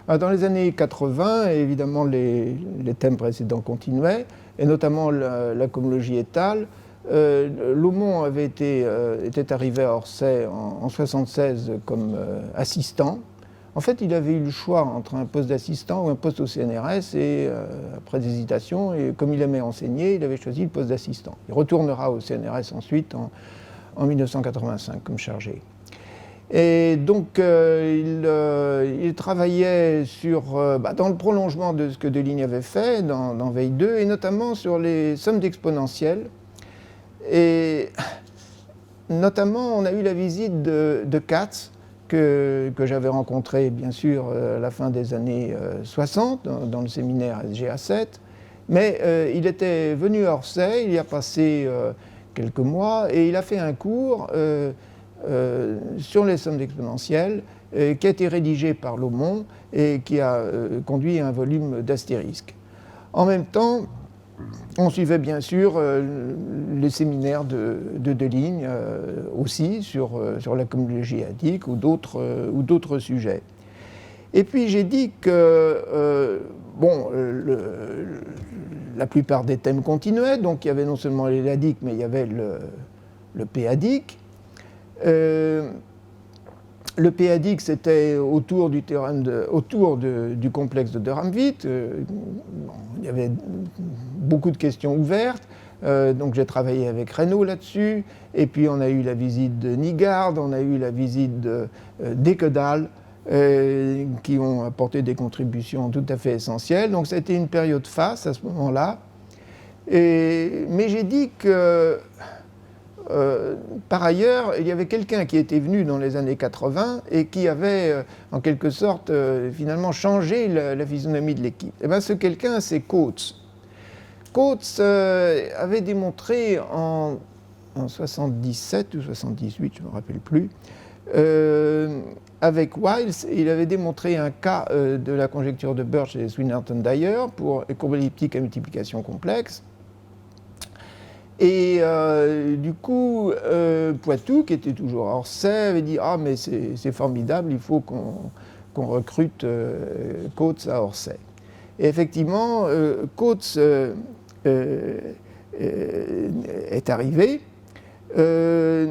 Dans les années 80, évidemment, les thèmes précédents continuaient, et notamment la cosmologie étale. Laumon était arrivé à Orsay en 1976 comme assistant. En fait, il avait eu le choix entre un poste d'assistant ou un poste au CNRS, et après des hésitations, et comme il aimait enseigner, il avait choisi le poste d'assistant. Il retournera au CNRS ensuite en 1985 comme chargé. Et donc, il travaillait dans le prolongement de ce que Deligne avait fait dans Veille 2, et notamment sur les sommes d'exponentielles. Et notamment, on a eu la visite de Katz, que j'avais rencontré, bien sûr, à la fin des années 60, dans le séminaire SGA7. Mais il était venu à Orsay, il y a passé quelques mois, et il a fait un cours sur les sommes d'exponentielles, qui a été rédigé par Laumon et qui a conduit à un volume d'Astérisque. En même temps, on suivait bien sûr les séminaires de Deligne aussi sur la cosmologie adique ou d'autres sujets. Et puis j'ai dit que la plupart des thèmes continuaient, donc il y avait non seulement les ladiques, mais il y avait le p-adique. Le p-adique, c'était autour du complexe de de Ramwitt. Il y avait beaucoup de questions ouvertes. Donc j'ai travaillé avec Reynaud là-dessus. Et puis on a eu la visite de Nygard, on a eu la visite d'Ekedal, qui ont apporté des contributions tout à fait essentielles. Donc c'était une période faste à ce moment-là. Mais j'ai dit que par ailleurs, il y avait quelqu'un qui était venu dans les années 80 et qui avait, en quelque sorte, finalement changé la physionomie de l'équipe. Et bien, ce quelqu'un, c'est Coates. Coates avait démontré en 77 ou 78, je ne me rappelle plus, avec Wiles, il avait démontré un cas de la conjecture de Birch et Swinnerton-Dyer pour les courbes elliptiques à multiplication complexe. Et du coup, Poitou, qui était toujours à Orsay, avait dit « Ah, mais c'est formidable, il faut qu'on recrute Coates à Orsay. » Et effectivement, Coates est arrivé. Je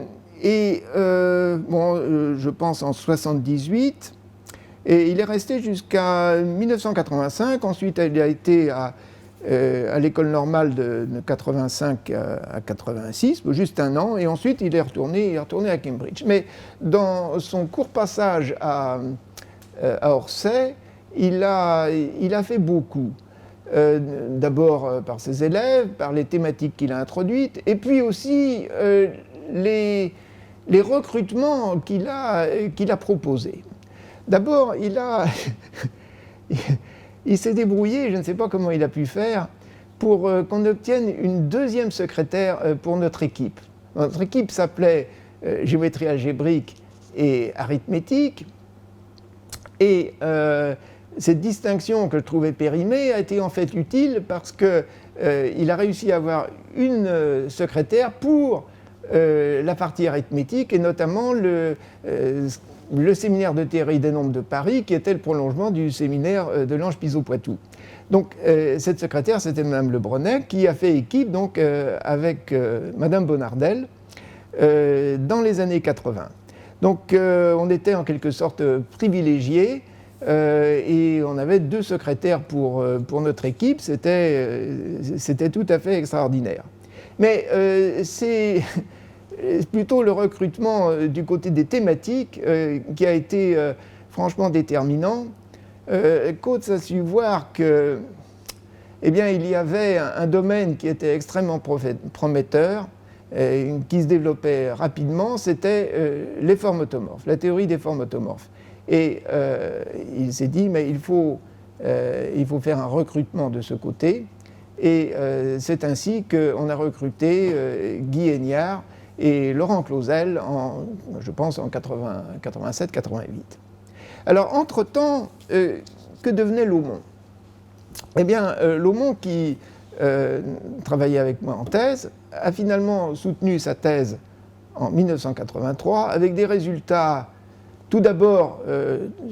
pense en 78, et il est resté jusqu'à 1985. Ensuite, il a été à l'école normale de 85 à 86, juste un an, et ensuite il est retourné à Cambridge. Mais dans son court passage à Orsay, il a fait beaucoup. D'abord par ses élèves, par les thématiques qu'il a introduites, et puis aussi les recrutements qu'il a proposés. D'abord, il s'est débrouillé, je ne sais pas comment il a pu faire, pour qu'on obtienne une deuxième secrétaire pour notre équipe. Notre équipe s'appelait géométrie algébrique et arithmétique, et cette distinction que je trouvais périmée a été en fait utile parce qu'il a réussi à avoir une secrétaire pour la partie arithmétique, et notamment le séminaire de théorie des nombres de Paris, qui était le prolongement du séminaire de Lange Piso-Poitou. Donc, cette secrétaire, c'était Mme Le Brenet, qui a fait équipe donc, avec Mme Bonardel dans les années 80. Donc, on était en quelque sorte privilégiés, et on avait deux secrétaires pour notre équipe. C'était tout à fait extraordinaire. Mais c'est plutôt le recrutement du côté des thématiques qui a été franchement déterminant. Coates a su voir que, il y avait un domaine qui était extrêmement prometteur, qui se développait rapidement, c'était les formes automorphes, la théorie des formes automorphes. Et il s'est dit, mais il faut faire un recrutement de ce côté. Et c'est ainsi qu'on a recruté Guy Héniard et Laurent Clausel, je pense en 87-88. Alors, entre-temps, que devenait Laumon ? Eh bien, Laumon, qui travaillait avec moi en thèse, a finalement soutenu sa thèse en 1983 avec des résultats Tout d'abord,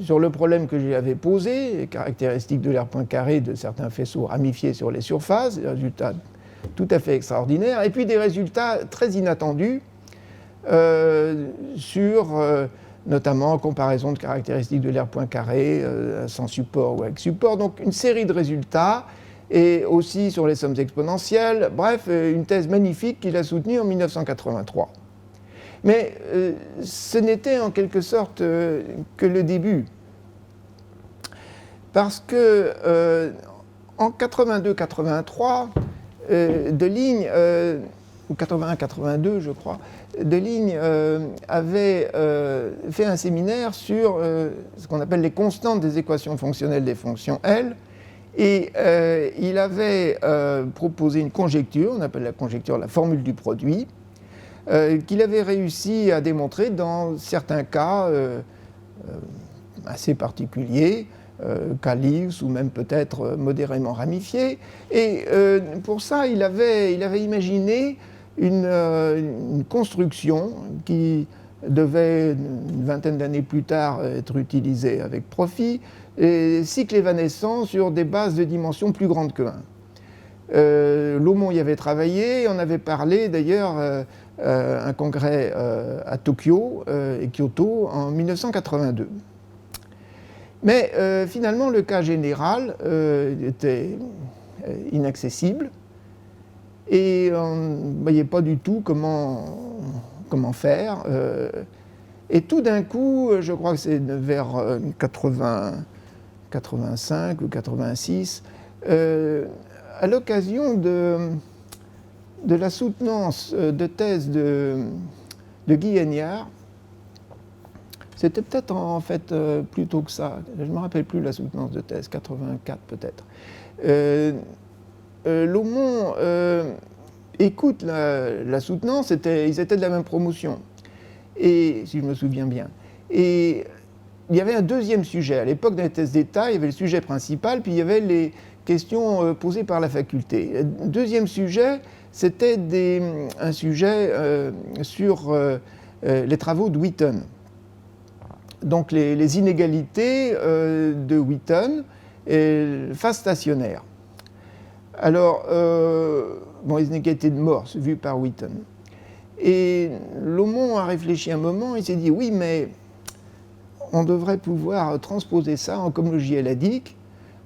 sur le problème que j'avais posé, les caractéristiques de l'air Poincaré de certains faisceaux ramifiés sur les surfaces, des résultats tout à fait extraordinaires, et puis des résultats très inattendus sur notamment comparaison de caractéristiques de l'air Poincaré sans support ou avec support. Donc une série de résultats, et aussi sur les sommes exponentielles. Bref, une thèse magnifique qu'il a soutenue en 1983. Mais ce n'était en quelque sorte que le début. Parce que en 82-83, Deligne, ou 81-82 je crois, Deligne avait fait un séminaire sur ce qu'on appelle les constantes des équations fonctionnelles des fonctions L, et il avait proposé une conjecture, on appelle la conjecture la formule du produit, qu'il avait réussi à démontrer dans certains cas assez particuliers, cas Lewis ou même peut-être modérément ramifiés. Et pour ça, il avait imaginé une construction qui devait, une vingtaine d'années plus tard, être utilisée avec profit, et cycle évanescent sur des bases de dimensions plus grandes que 1. Lomon y avait travaillé, on avait parlé d'ailleurs un congrès à Tokyo et Kyoto en 1982. Mais finalement, le cas général était inaccessible et on ne voyait pas du tout comment faire. Et tout d'un coup, je crois que c'est vers 85 ou 86, à l'occasion de la soutenance de thèse de Guy Héniard, c'était peut-être en fait plus tôt que ça, je ne me rappelle plus la soutenance de thèse, 84 peut-être. Lomon écoute la soutenance, ils étaient de la même promotion, et, si je me souviens bien. Et il y avait un deuxième sujet. À l'époque, dans les thèses d'État, il y avait le sujet principal, puis il y avait les questions posées par la faculté. Le deuxième sujet, c'était un sujet sur les travaux de Wheaton. Donc les inégalités de Wheaton et phase stationnaire. Alors, les inégalités de Morse vues par Wheaton. Et Lomon a réfléchi un moment, il s'est dit oui, mais on devrait pouvoir transposer ça en cohomologie éladique.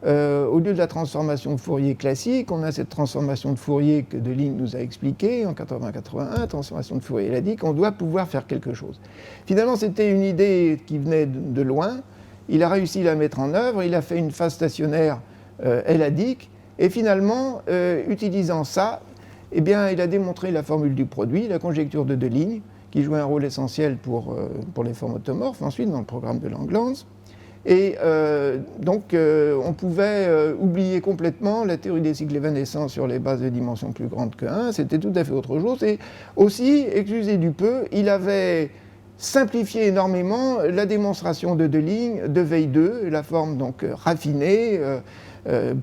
Au lieu de la transformation de Fourier classique, on a cette transformation de Fourier que Deligne nous a expliquée en 80-81, transformation de Fourier éladique, on doit pouvoir faire quelque chose. Finalement, c'était une idée qui venait de loin, il a réussi à la mettre en œuvre, il a fait une phase stationnaire éladique, et finalement, utilisant ça, eh bien, il a démontré la formule du produit, la conjecture de Deligne, qui jouait un rôle essentiel pour les formes automorphes, ensuite dans le programme de Langlands. Et donc, on pouvait oublier complètement la théorie des cycles évanescents sur les bases de dimensions plus grandes que 1, c'était tout à fait autre chose. Et aussi, excusez du peu, il avait simplifié énormément la démonstration de Deligne de Veille 2, la forme donc raffinée,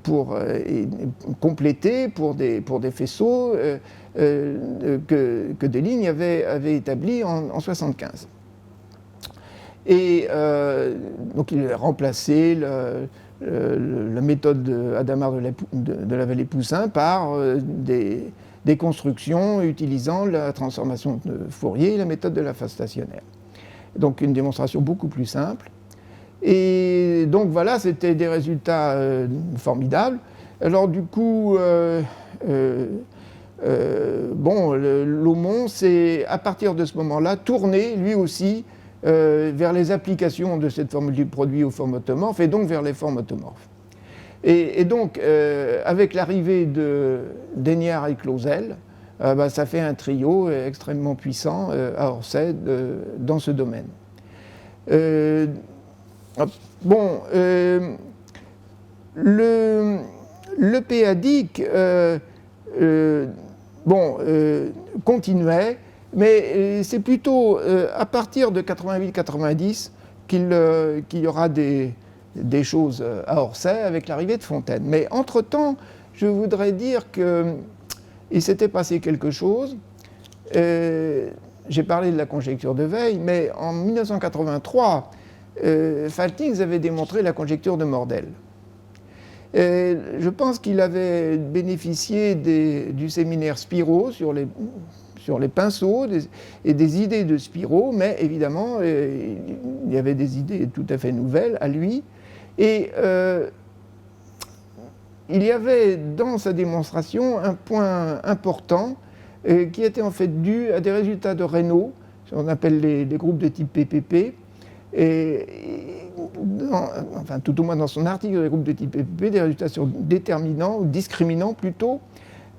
pour compléter pour des faisceaux que Deligne avait établi en 1975. Et donc il a remplacé la méthode d'Adamard de la Vallée-Poussin par des constructions utilisant la transformation de Fourier et la méthode de la phase stationnaire. Donc une démonstration beaucoup plus simple. Et donc voilà, c'était des résultats formidables. Alors du coup, Lomon s'est, à partir de ce moment-là, tourné, lui aussi, vers les applications de cette formule du produit aux formes automorphes, et donc vers les formes automorphes. Et donc, avec l'arrivée d'Héniard et Clauzel, ça fait un trio extrêmement puissant à Orsay dans ce domaine. Le PADIC continuait, mais c'est plutôt à partir de 88-90 qu'il y aura des choses à Orsay avec l'arrivée de Fontaine. Mais entre-temps, je voudrais dire qu'il s'était passé quelque chose. J'ai parlé de la conjecture de Veil, mais en 1983, Faltings avait démontré la conjecture de Mordell. Je pense qu'il avait bénéficié du séminaire Spiro sur les pinceaux et des idées de Spiro, mais évidemment, il y avait des idées tout à fait nouvelles à lui. Et il y avait dans sa démonstration un point important qui était en fait dû à des résultats de Raynaud, ce qu'on appelle les groupes de type PPP, enfin tout au moins dans son article, les groupes de type PPP, des résultats sur déterminants ou discriminants plutôt,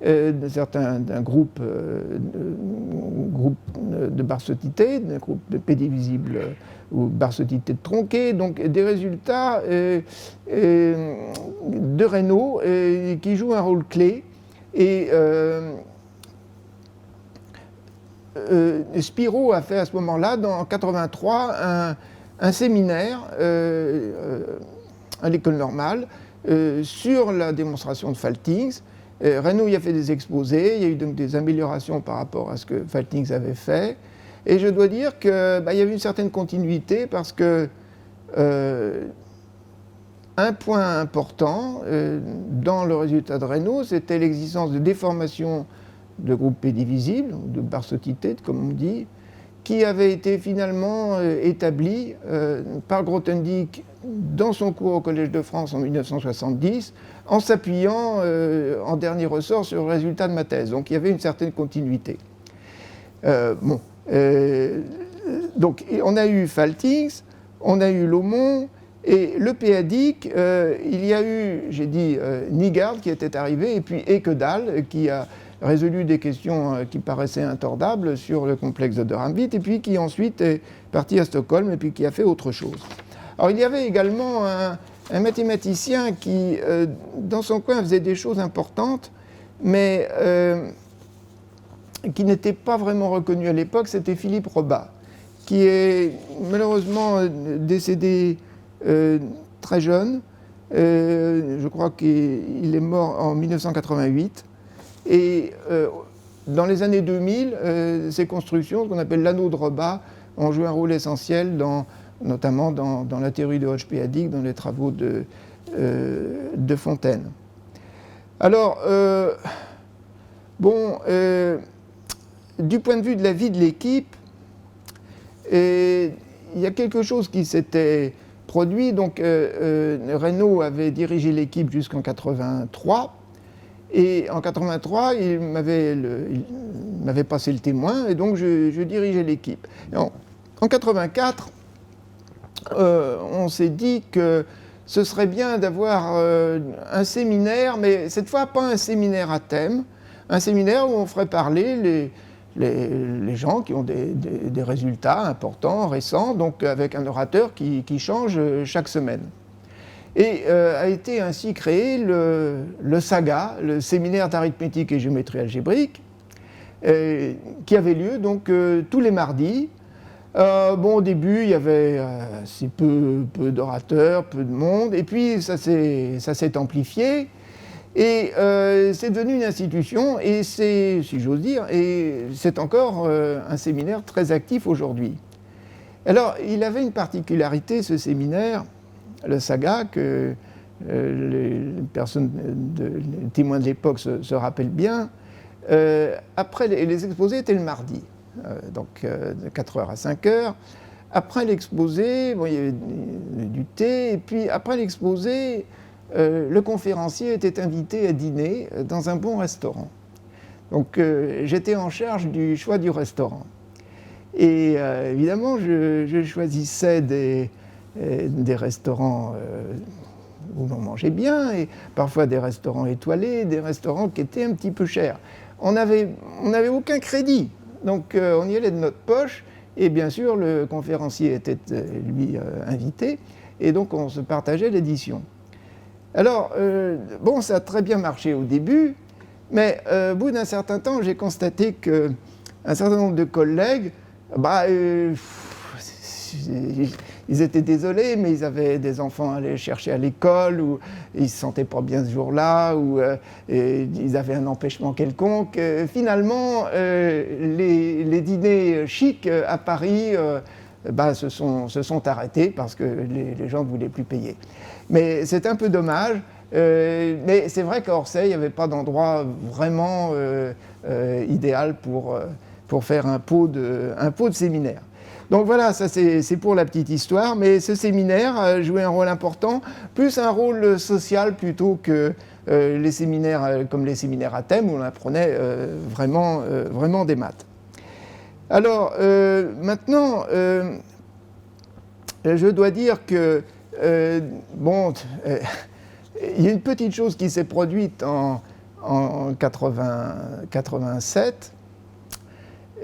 d'un groupe de barsotité, d'un groupe de P divisible ou barsotité tronquée, donc des résultats de Raynaud qui jouent un rôle clé. Et Spiro a fait à ce moment-là, en 1983, un séminaire à l'école normale sur la démonstration de Faltings. Raynaud y a fait des exposés, il y a eu donc des améliorations par rapport à ce que Faltings avait fait. Et je dois dire qu'il y avait une certaine continuité parce que un point important dans le résultat de Raynaud, c'était l'existence de déformations de groupes P divisibles, de barsotité, comme on dit, qui avait été finalement établie par Grothendieck dans son cours au Collège de France en 1970, en s'appuyant en dernier ressort sur le résultat de ma thèse. Donc il y avait une certaine continuité. Donc on a eu Faltings, on a eu Laumon, et le Péadique, il y a eu, j'ai dit, Nygard qui était arrivé, et puis Ekedal qui a résolu des questions qui paraissaient intordables sur le complexe de Ramvit, et puis qui ensuite est parti à Stockholm, et puis qui a fait autre chose. Alors il y avait également un mathématicien qui, dans son coin, faisait des choses importantes, mais qui n'était pas vraiment reconnu à l'époque, c'était Philippe Robat, qui est malheureusement décédé très jeune. Je crois qu'il est mort en 1988. Et dans les années 2000, ces constructions, ce qu'on appelle l'anneau de Robat, ont joué un rôle essentiel, notamment dans la théorie de Hodge-Péadique, dans les travaux de Fontaine. Alors, du point de vue de la vie de l'équipe, il y a quelque chose qui s'était produit. Donc, Raynaud avait dirigé l'équipe jusqu'en 1983. Et en 1983, il m'avait passé le témoin, et donc je dirigeais l'équipe. En 1984, on s'est dit que ce serait bien d'avoir un séminaire, mais cette fois pas un séminaire à thème, un séminaire où on ferait parler les gens qui ont des résultats importants, récents, donc avec un orateur qui change chaque semaine. Et a été ainsi créé le SAGA, le séminaire d'arithmétique et géométrie algébrique, qui avait lieu donc tous les mardis. Au début, il y avait assez peu d'orateurs, peu de monde, et puis ça s'est amplifié, et c'est devenu une institution, et c'est, si j'ose dire, et c'est encore un séminaire très actif aujourd'hui. Alors, il avait une particularité, ce séminaire, le SAGA, que les témoins de l'époque se rappellent bien. Après, les exposés étaient le mardi, donc de 4h à 5h. Après l'exposé, il y avait du thé, et puis après l'exposé, le conférencier était invité à dîner dans un bon restaurant. Donc j'étais en charge du choix du restaurant. Et évidemment, je choisissais des restaurants où l'on mangeait bien, et parfois des restaurants étoilés, des restaurants qui étaient un petit peu chers. On n'avait aucun crédit, donc on y allait de notre poche, et bien sûr le conférencier était lui invité, et donc on se partageait l'édition. Alors, ça a très bien marché au début, mais au bout d'un certain temps, j'ai constaté qu'un certain nombre de collègues, ils étaient désolés, mais ils avaient des enfants à aller chercher à l'école, ou ils ne se sentaient pas bien ce jour-là, ou ils avaient un empêchement quelconque. Finalement, les dîners chics à Paris se sont arrêtés parce que les gens ne voulaient plus payer. Mais c'est un peu dommage. Mais c'est vrai qu'à Orsay, il n'y avait pas d'endroit vraiment idéal pour faire un pot de séminaire. Donc voilà, ça c'est pour la petite histoire, mais ce séminaire a joué un rôle important, plus un rôle social plutôt que les séminaires comme les séminaires à thème où on apprenait vraiment des maths. Alors maintenant, je dois dire que il y a une petite chose qui s'est produite en 87.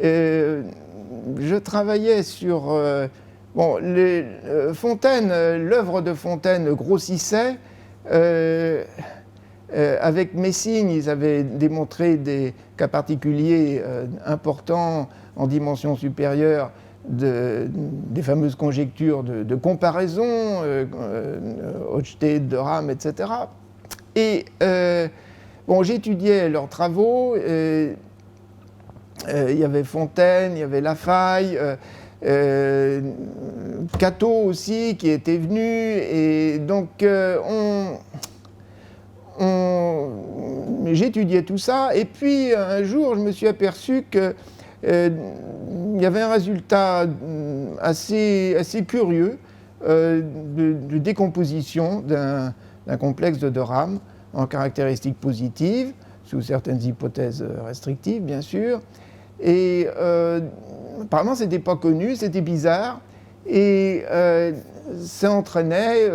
Je travaillais sur... Fontaine, l'œuvre de Fontaine grossissait. Avec Messine, ils avaient démontré des cas particuliers importants en dimension supérieure des fameuses conjectures de comparaison, Hochstedt, de Rham, etc. Et j'étudiais leurs travaux. Il y avait Fontaine, il y avait Lafaille, Cato aussi qui était venu. Et donc, j'étudiais tout ça. Et puis, un jour, je me suis aperçu que il y avait un résultat assez curieux de décomposition d'un complexe de Rham en caractéristiques positives, sous certaines hypothèses restrictives, bien sûr. Et apparemment, ce n'était pas connu, c'était bizarre. Et ça entraînait...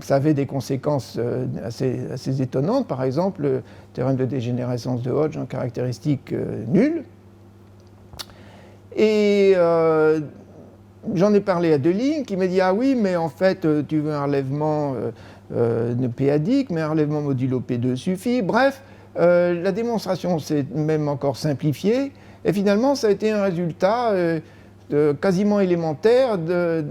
ça avait des conséquences assez étonnantes. Par exemple, le théorème de dégénérescence de Hodge en caractéristique nulle. Et j'en ai parlé à Deligne qui m'a dit « Ah oui, mais en fait, tu veux un relèvement péadique, mais un relèvement modulo P2 suffit. » Bref, la démonstration s'est même encore simplifiée. Et finalement, ça a été un résultat... quasiment élémentaire, de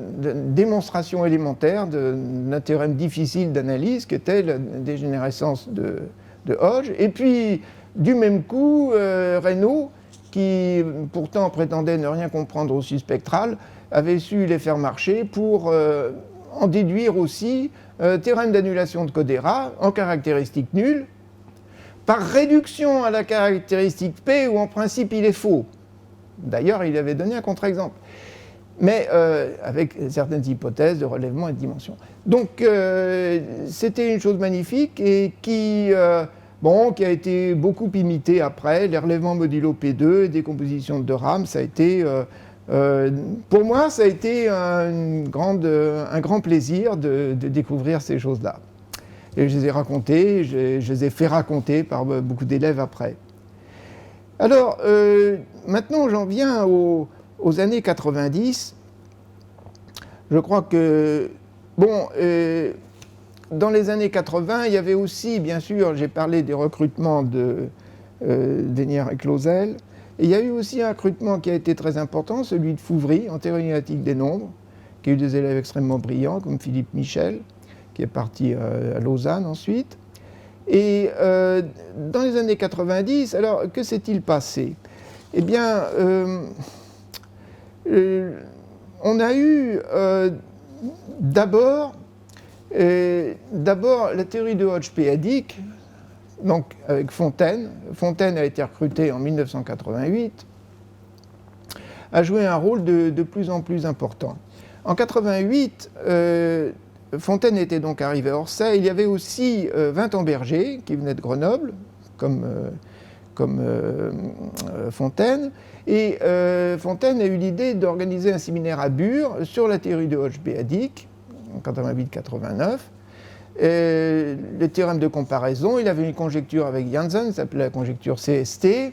démonstration élémentaire d'un théorème difficile d'analyse qui était la dégénérescence de Hodge. Et puis, du même coup, Raynaud, qui pourtant prétendait ne rien comprendre au spectral, avait su les faire marcher pour en déduire aussi théorème d'annulation de Kodera en caractéristique nulle, par réduction à la caractéristique P où en principe il est faux. D'ailleurs, il avait donné un contre-exemple, mais avec certaines hypothèses de relèvement et de dimension. Donc, c'était une chose magnifique et qui a été beaucoup imitée après. Les relèvements modulo P2, décomposition de Rham, ça a été, pour moi, ça a été un grand plaisir de découvrir ces choses-là. Et je les ai racontées, je les ai fait raconter par beaucoup d'élèves après. Alors, maintenant, j'en viens aux années 90. Je crois que, dans les années 80, il y avait aussi, bien sûr, j'ai parlé des recrutements d'Hénier et Clausel, et il y a eu aussi un recrutement qui a été très important, celui de Fouvry, en théorie analytique des nombres, qui a eu des élèves extrêmement brillants, comme Philippe Michel, qui est parti à Lausanne ensuite. Et dans les années 90, alors que s'est-il passé? Eh bien, on a eu d'abord la théorie de Hodge péadique, donc avec Fontaine. Fontaine a été recruté en 1988, a joué un rôle de plus en plus important. En 1988, Fontaine était donc arrivé à Orsay. Il y avait aussi Vintemberger, qui venait de Grenoble, comme Fontaine. Et Fontaine a eu l'idée d'organiser un séminaire à Bure sur la théorie de Hodge péadique, en 88-89. Le théorème de comparaison, il avait une conjecture avec Janssen, ça s'appelait la conjecture CST.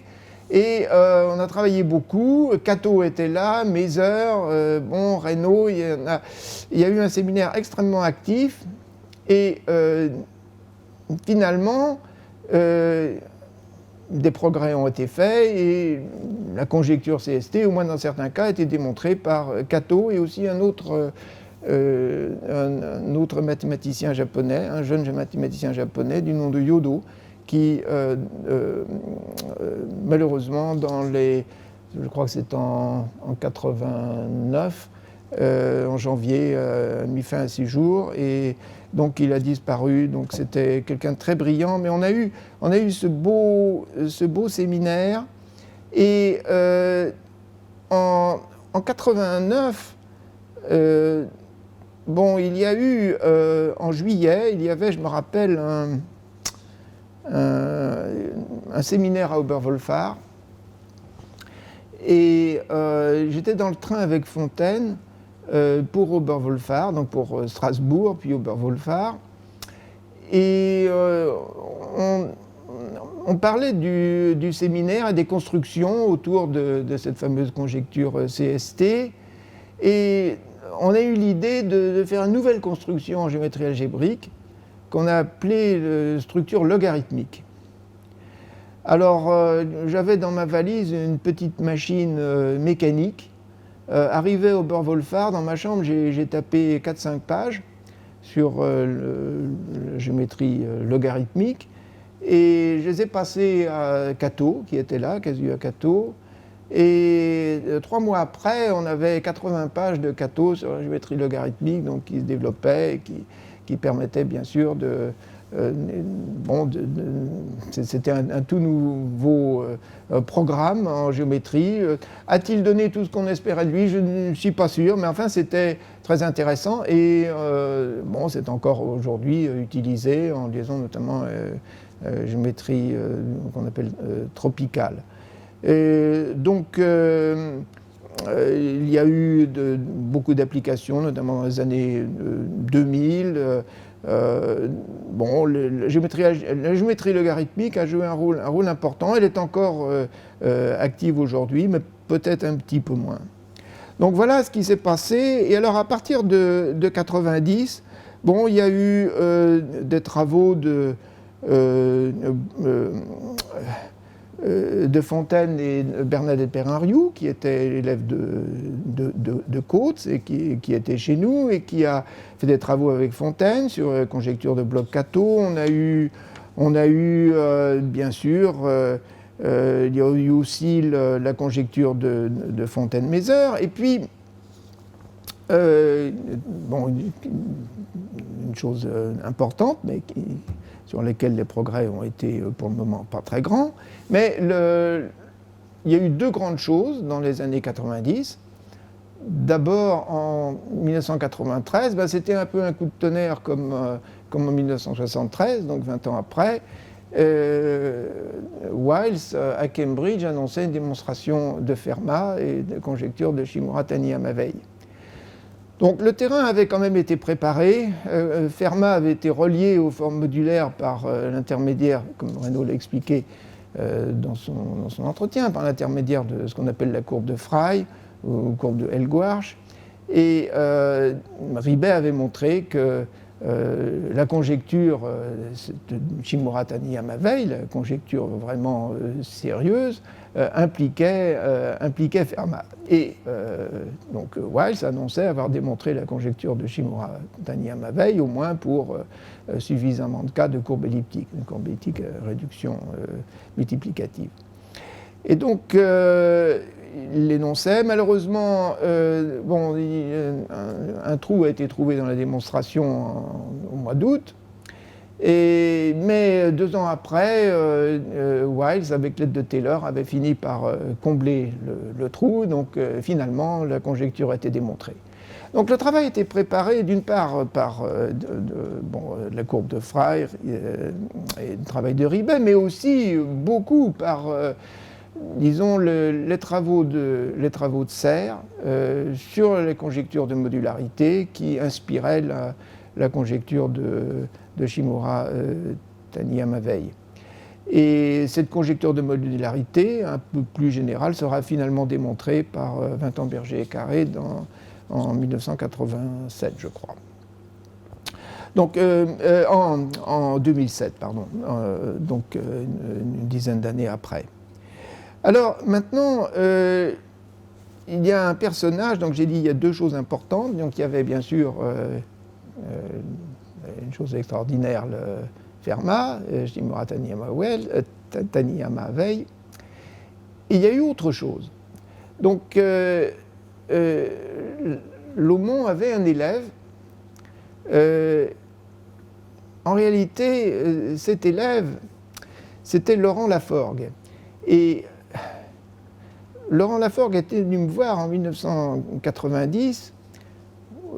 Et on a travaillé beaucoup. Cato était là, Mézeur, Raynaud. Il y a eu un séminaire extrêmement actif. Et finalement, des progrès ont été faits. Et la conjecture CST, au moins dans certains cas, a été démontrée par Cato et aussi un autre mathématicien japonais, un jeune mathématicien japonais du nom de Yodo, qui malheureusement dans les je crois que c'est en 89, en janvier, mis fin à 6 jours, et donc il a disparu. Donc c'était quelqu'un de très brillant, mais on a eu ce beau séminaire, et en 89, bon, il y a eu, en juillet, il y avait, je me rappelle, un séminaire à Oberwolfach, et j'étais dans le train avec Fontaine pour Oberwolfach, donc pour Strasbourg, puis Oberwolfach, et on parlait du séminaire et des constructions autour de cette fameuse conjecture CST, et on a eu l'idée de faire une nouvelle construction en géométrie algébrique qu'on a appelée structure logarithmique. Alors, j'avais dans ma valise une petite machine mécanique. Arrivé au Oberwolfach, dans ma chambre, j'ai tapé 4-5 pages sur la géométrie logarithmique, et je les ai passées à Cato, qui était là, Kazuya Kato. Et 3 mois après, on avait 80 pages de Cato sur la géométrie logarithmique, donc qui se développait, et qui permettait bien sûr c'était un tout nouveau programme en géométrie. A-t-il donné tout ce qu'on espérait de lui? Je ne suis pas sûr, mais enfin c'était très intéressant, et bon, c'est encore aujourd'hui utilisé en liaison notamment géométrie qu'on appelle tropicale. Donc, il y a eu beaucoup d'applications, notamment dans les années 2000. Bon, la géométrie logarithmique a joué un rôle important. Elle est encore active aujourd'hui, mais peut-être un petit peu moins. Donc voilà ce qui s'est passé. Et alors, à partir de 90, bon, il y a eu des travaux de Fontaine et Bernadette Perrin-Riou, qui était l'élève de Coates et qui était chez nous, et qui a fait des travaux avec Fontaine sur la conjecture de bloc Cato. On a eu bien sûr, il y a eu aussi la conjecture de Fontaine-Mézeur, et puis bon, une chose importante, mais sur lesquels les progrès ont été pour le moment pas très grands. Mais il y a eu 2 grandes choses dans les années 90. D'abord, en 1993, c'était un peu un coup de tonnerre comme en 1973, donc 20 ans après. Wiles, à Cambridge, annonçait une démonstration de Fermat et de conjecture de Shimura-Taniyama-Wei. Donc le terrain avait quand même été préparé. Fermat avait été relié aux formes modulaires par l'intermédiaire, comme Reynaud l'a expliqué dans son entretien, par l'intermédiaire de ce qu'on appelle la courbe de Frey ou courbe de Helgwarch. Et Ribet avait montré que la conjecture de Shimura-Taniyama-Wei, la conjecture vraiment sérieuse, impliquait Fermat. Et donc Wiles annonçait avoir démontré la conjecture de Shimura-Taniyama-Wei, au moins pour suffisamment de cas de courbe elliptique, une courbe elliptique à réduction multiplicative. Et donc il l'énonçait. Malheureusement, bon, un trou a été trouvé dans la démonstration au mois d'août. Mais 2 ans après, Wiles, avec l'aide de Taylor, avait fini par combler le trou. Donc finalement, la conjecture a été démontrée. Donc le travail était préparé d'une part par la courbe de Frey et le travail de Ribet, mais aussi beaucoup par disons, les travaux de Serre sur les conjectures de modularité qui inspiraient la conjecture de Shimura-Taniyama-Wei. Et cette conjecture de modularité, un peu plus générale, sera finalement démontrée par Vincent Berger et Carré en 1987, je crois. Donc, en 2007, pardon, donc une dizaine d'années après. Alors maintenant, il y a un personnage, donc j'ai dit il y a 2 choses importantes. Donc il y avait bien sûr une chose extraordinaire, le Fermat, Shimura-Taniyama-Wei. Il y a eu autre chose. Donc, Laumont avait un élève. En réalité, cet élève, c'était Laurent Laforgue. Et Laurent Laforgue était venu me voir en 1990,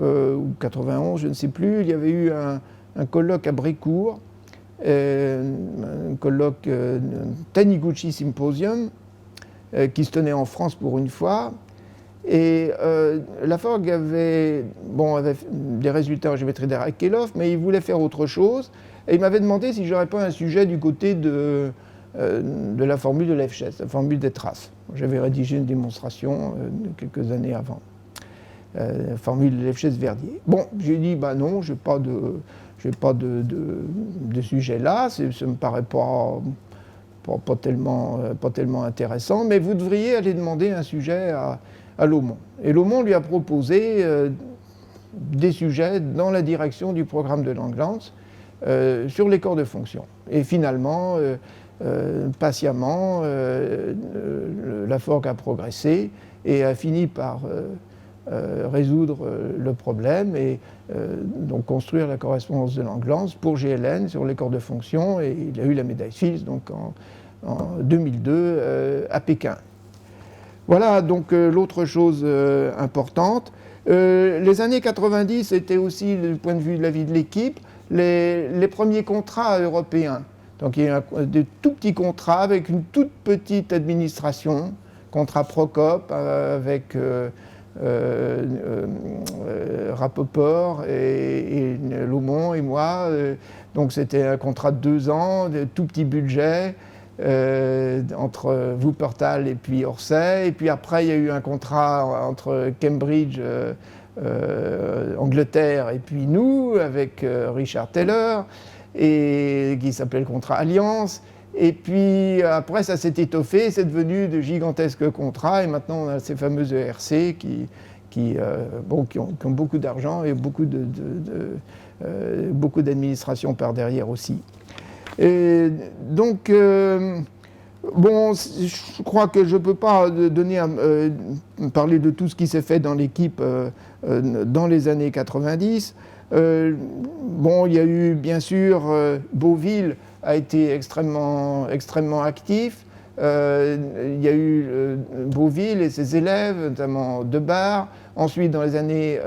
ou 91, je ne sais plus. Il y avait eu un colloque à Brécourt, un colloque Taniguchi Symposium, qui se tenait en France pour une fois. Et Laforgue avait des résultats en géométrie d'Arakelov, mais il voulait faire autre chose. Et il m'avait demandé si j'aurais pas un sujet du côté de la formule de Lefschetz, la formule des traces. J'avais rédigé une démonstration quelques années avant. La formule de Lefschetz-Verdier. Bon, j'ai dit, bah non, je n'ai pas de sujet là, ça ne me paraît pas tellement intéressant, mais vous devriez aller demander un sujet à Laumont. Et Laumont lui a proposé des sujets dans la direction du programme de Langlands sur les corps de fonction. Et finalement, patiemment, Laforgue a progressé et a fini par résoudre le problème et donc construire la correspondance de Langlands pour GLN sur les corps de fonction, et il a eu la médaille Fields donc en 2002 à Pékin. Voilà donc l'autre chose importante. Les années 90 étaient aussi, du point de vue de la vie de l'équipe, les premiers contrats européens. Donc il y a des tout petits contrats avec une toute petite administration, contrat Procope avec Rapoport et Laumont et moi. Donc c'était un contrat de 2 ans, de tout petit budget. Entre Wuppertal et puis Orsay. Et puis après, il y a eu un contrat entre Cambridge, Angleterre, et puis nous, avec Richard Taylor, et qui s'appelait le contrat Alliance. Et puis après, ça s'est étoffé, c'est devenu de gigantesques contrats, et maintenant on a ces fameuses ERC qui ont beaucoup d'argent et beaucoup d'administration par derrière aussi. Et donc, je crois que je ne peux pas parler de tout ce qui s'est fait dans l'équipe dans les années 90. Il y a eu, bien sûr, Beauville a été extrêmement actif. Il y a eu Beauville et ses élèves, notamment Debar. Ensuite, dans les années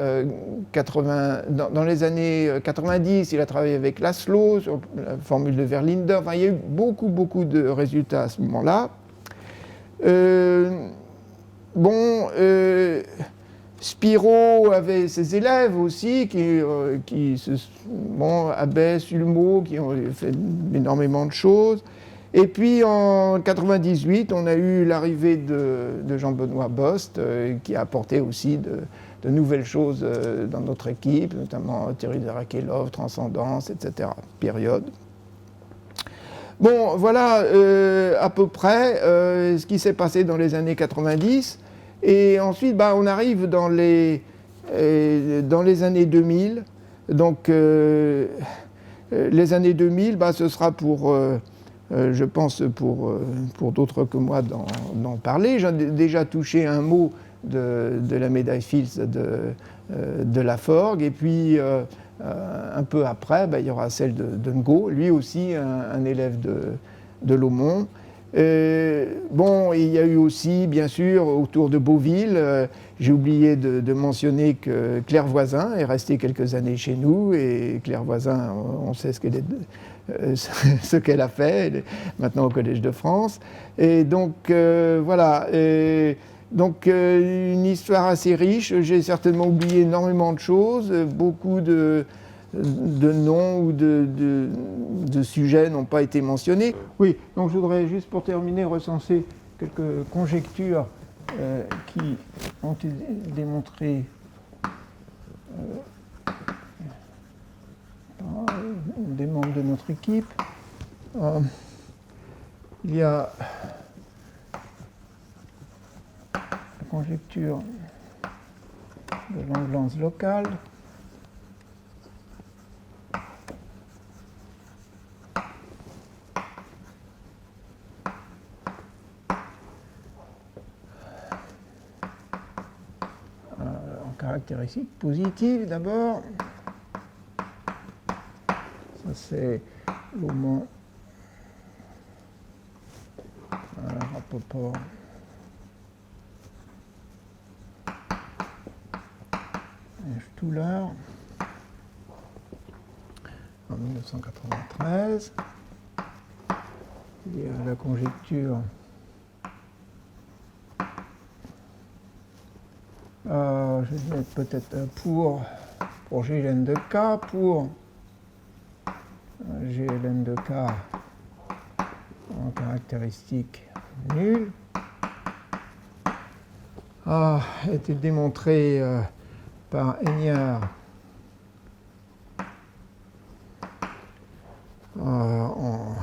90, il a travaillé avec Laszlo sur la formule de Verlinde. Enfin, il y a eu beaucoup de résultats à ce moment-là. Spiro avait ses élèves aussi, Abbé, Sulmo, qui ont fait énormément de choses. Et puis en 98, on a eu l'arrivée de Jean-Benoît Bost, qui a apporté aussi de nouvelles choses dans notre équipe, notamment théorie de Rakelov, transcendance, etc. Période. Bon, voilà à peu près ce qui s'est passé dans les années 90. Et ensuite, on arrive dans les années 2000. Donc, les années 2000, ce sera je pense pour d'autres que moi d'en parler. J'ai déjà touché un mot de la médaille Fields de Laforgue, et puis un peu après, il y aura celle de Ngo, lui aussi un élève de Laumont. Il y a eu aussi, bien sûr, autour de Beauville, j'ai oublié de mentionner que Claire Voisin est restée quelques années chez nous, et Claire Voisin, on sait ce qu'elle a fait, elle est maintenant au Collège de France. Et donc, voilà. Donc, une histoire assez riche. J'ai certainement oublié énormément de choses. Beaucoup de noms ou de sujets n'ont pas été mentionnés. Oui, donc je voudrais juste pour terminer recenser quelques conjectures qui ont été démontrées par des membres de notre équipe. Il y a la conjecture de Langlands locale. caractéristique positive d'abord. Ça c'est Laumon, Rapoport. Stuhler en 1993. Il y a la conjecture je vais mettre peut-être pour GLN de K, pour GLN de K en caractéristique nulle. A été démontré par Egnard en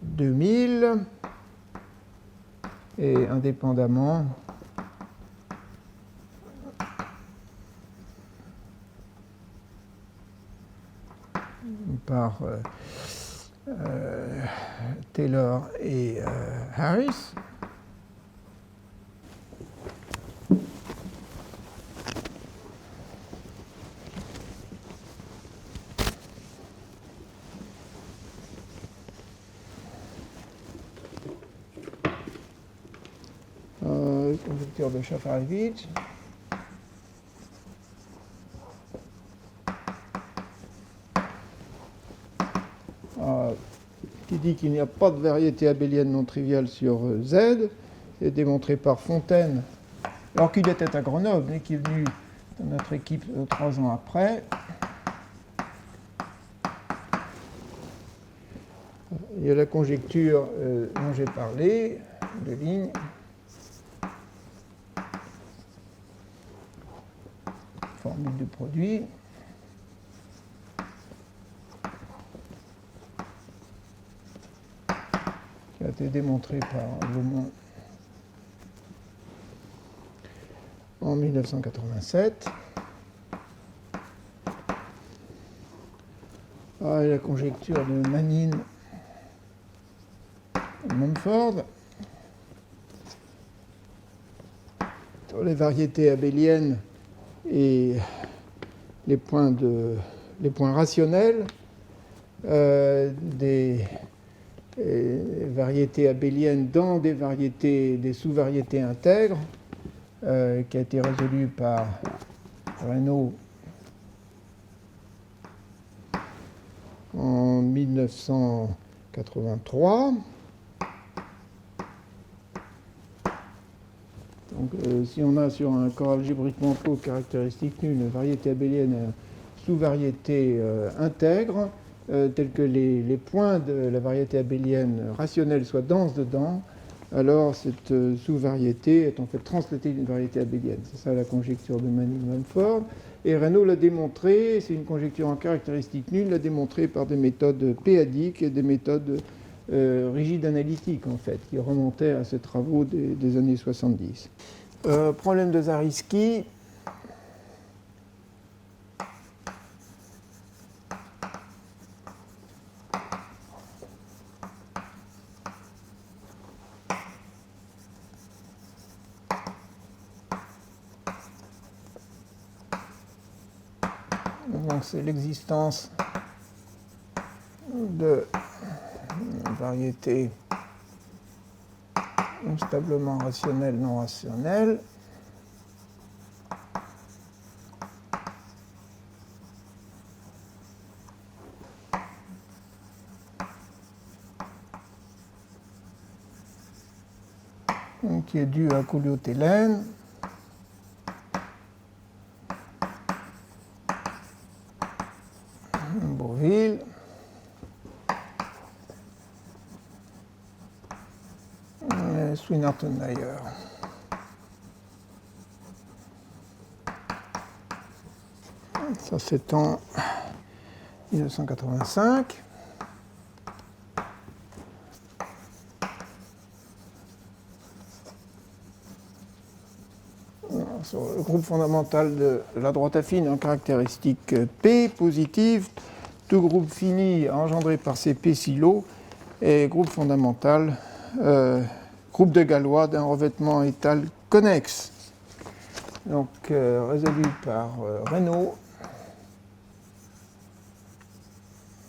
2000 et indépendamment par Taylor et Harris. Conjecture de Shafarevich. Qui dit qu'il n'y a pas de variété abélienne non triviale sur Z. C'est démontré par Fontaine, alors qu'il était à Grenoble et qu'il est venu dans notre équipe 3 ans après. Il y a la conjecture dont j'ai parlé, de ligne. Formule du produit. Qui a été démontré par Laumon en 1987. Et la conjecture de Manning et Mumford sur les variétés abéliennes et les points rationnels des variétés abéliennes dans des sous-variétés intègres, qui a été résolu par Raynaud en 1983. Donc, si on a sur un corps algébriquement clos caractéristique nulle une variété abélienne et une sous-variété intègre, tels que les points de la variété abélienne rationnelle soient denses dedans, alors cette sous-variété est en fait translatée d'une variété abélienne. C'est ça la conjecture de Manning-Mumford. Et Raynaud l'a démontré, c'est une conjecture en caractéristique nulle, l'a démontré par des méthodes p-adiques et des méthodes rigides analytiques, en fait, qui remontaient à ces travaux des années 70. Problème de Zariski. Donc c'est l'existence de variétés instablement rationnelles, non rationnelles, qui est due à Couliot-Hélène. Bourvil. Swinnerton-Nayer. Ça, c'est en 1985. Sur le groupe fondamental de la droite affine en caractéristique P positive, tout groupe fini engendré par ces P silos et groupe fondamental, groupe de Galois d'un revêtement étal connexe. Donc résolu par Reynaud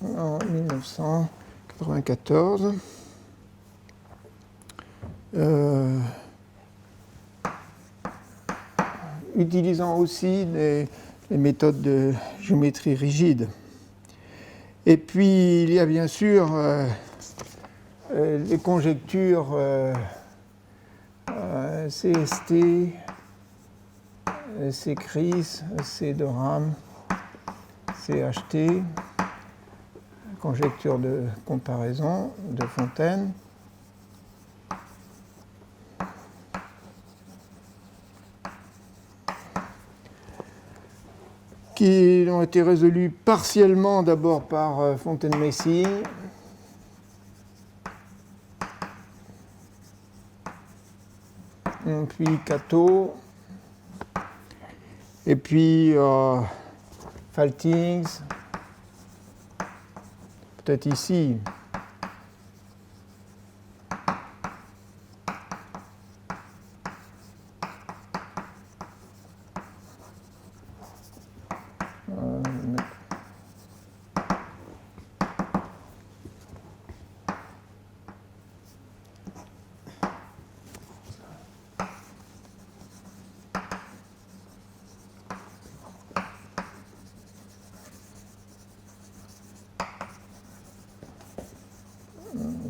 en 1994. Utilisant aussi les méthodes de géométrie rigide. Et puis, il y a bien sûr les conjectures CST, CCRIS, C de Ram, CHT, conjecture de comparaison de Fontaine. Qui ont été résolus partiellement d'abord par Fontaine-Messing, puis Cateau, et puis Faltings, peut-être ici.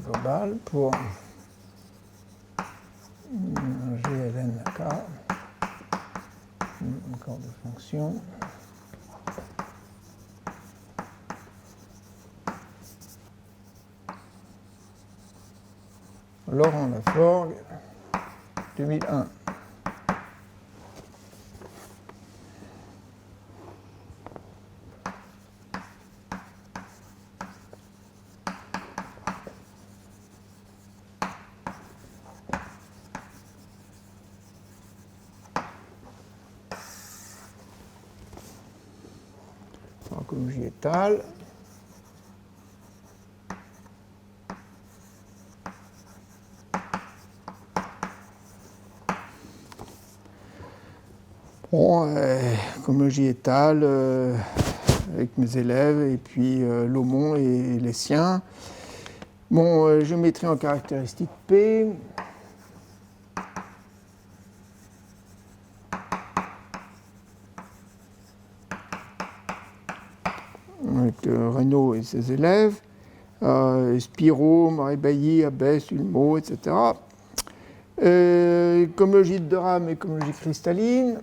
Global pour GLNK, encore de fonction. Laurent Laforgue, 2001. Pharmacologie étale. Bon, pharmacologie étale avec mes élèves et puis Laumont et les siens. Bon, géométrie en caractéristique P. Avec Reynaud et ses élèves, Spiro, Marie-Bailly, Abbès, Ulmo, etc. Homologie de Rame et homologie cristalline.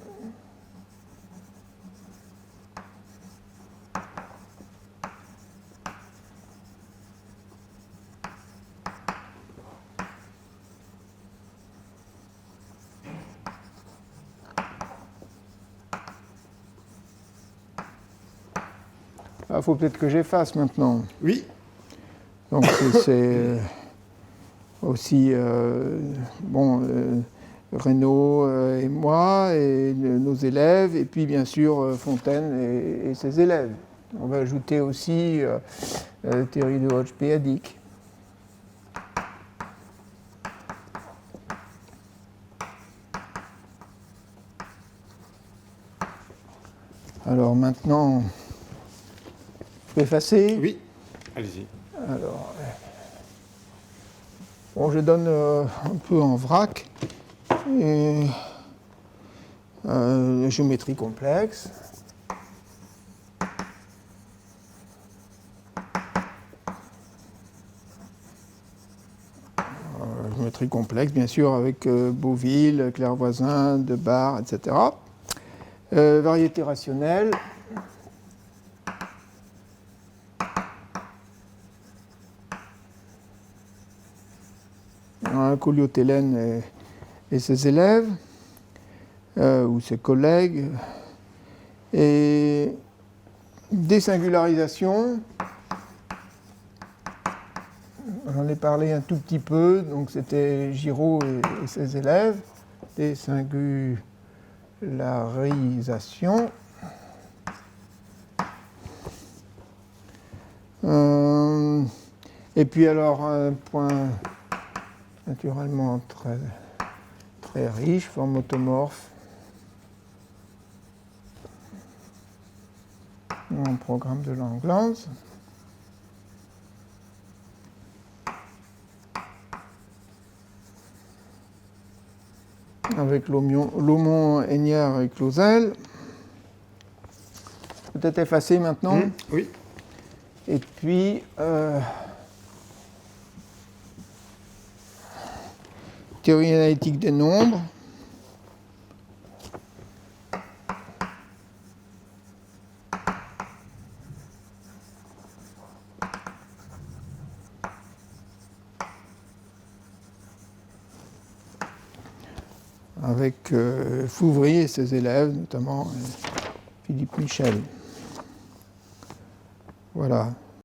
Il faut peut-être que j'efface maintenant. Oui. Donc c'est aussi Reynaud et moi et nos élèves, et puis bien sûr Fontaine et ses élèves. On va ajouter aussi la théorie de Hodge-Péadique. Alors maintenant, je peux effacer ? Oui, allez-y. Alors, bon, je donne un peu en vrac. Et, la géométrie complexe. Géométrie complexe, bien sûr, avec Beauville, Clairvoisin, Debar, etc. Variété rationnelle. Colliothélène et ses élèves, ou ses collègues, et désingularisation. J'en ai parlé un tout petit peu, donc c'était Giraud et ses élèves. Désingularisation. Et puis alors, un point naturellement très, très riche, forme automorphe, en programme de Langlands. Avec Laumont, Héniard et Clausel. Peut-être effacer maintenant. Oui. Et puis, théorie analytique des nombres. Avec Fouvry et ses élèves, notamment Philippe Michel. Voilà.